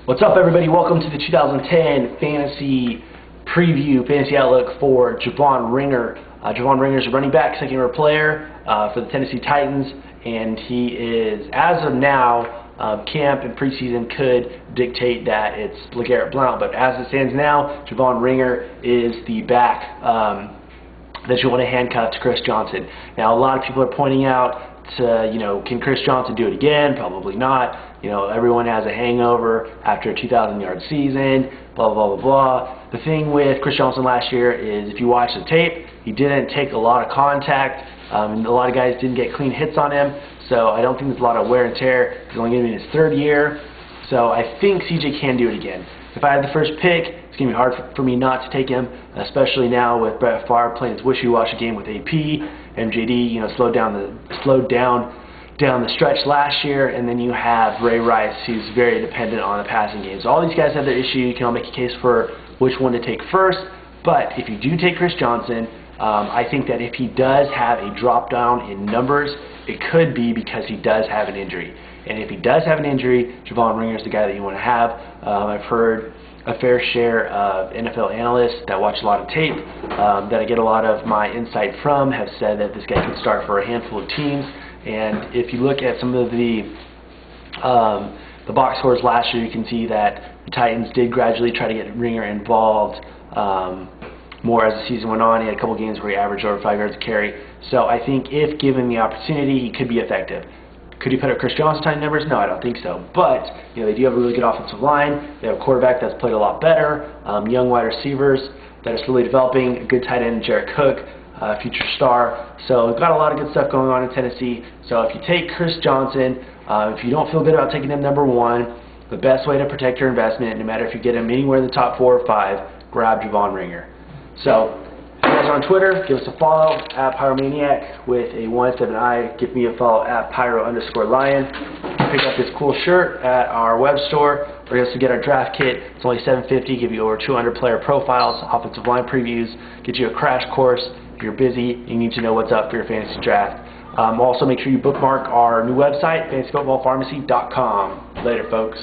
What's up, everybody? Welcome to the 2010 Fantasy Preview, Fantasy Outlook for Javon Ringer. Javon Ringer is a running back, second-year player for the Tennessee Titans, and he is, as of now, camp and preseason could dictate that it's LeGarrette Blount, but as it stands now, Javon Ringer is the back that you want to handcuff to Chris Johnson. Now, a lot of people are pointing out to, can Chris Johnson do it again? Probably not. Everyone has a hangover after a 2,000-yard season, blah, blah, blah, blah. The thing with Chris Johnson last year is if you watch the tape, he didn't take a lot of contact, and a lot of guys didn't get clean hits on him, so I don't think there's a lot of wear and tear. He's only going to be in his third year, so I think CJ can do it again. If I had the first pick, it's going to be hard for me not to take him, especially now with Brett Favre playing his wishy-washy game with AP. MJD, slowed down the stretch last year, and then you have Ray Rice, who's very dependent on the passing game. So all these guys have their issue. You can all make a case for which one to take first, but if you do take Chris Johnson, I think that if he does have a drop down in numbers, it could be because he does have an injury. And if he does have an injury, Javon Ringer is the guy that you want to have. I've heard a fair share of NFL analysts that watch a lot of tape, that I get a lot of my insight from, have said that this guy can start for a handful of teams. And if you look at some of the box scores last year, you can see that the Titans did gradually try to get Ringer involved more as the season went on. He had a couple games where he averaged over 5 yards a carry. So I think if given the opportunity, he could be effective. Could he put up Chris Johnson type numbers? No, I don't think so. But they do have a really good offensive line. They have a quarterback that's played a lot better. Young wide receivers that are slowly developing. A good tight end, Jared Cook, future star. So we've got a lot of good stuff going on in Tennessee. So if you take Chris Johnson, if you don't feel good about taking him number one, the best way to protect your investment, no matter if you get him anywhere in the top 4 or 5, grab Javon Ringer. So if you guys are on Twitter, give us a follow at Pyromaniac with a 1-7-I. Give me a follow at Pyro_Lion. Pick up this cool shirt at our web store. We're going to get our draft kit. It's only $7.50. Give you over 200 player profiles, offensive line previews, get you a crash course. If you're busy, you need to know what's up for your fantasy draft. Also, make sure you bookmark our new website, fantasyfootballpharmacy.com. Later, folks.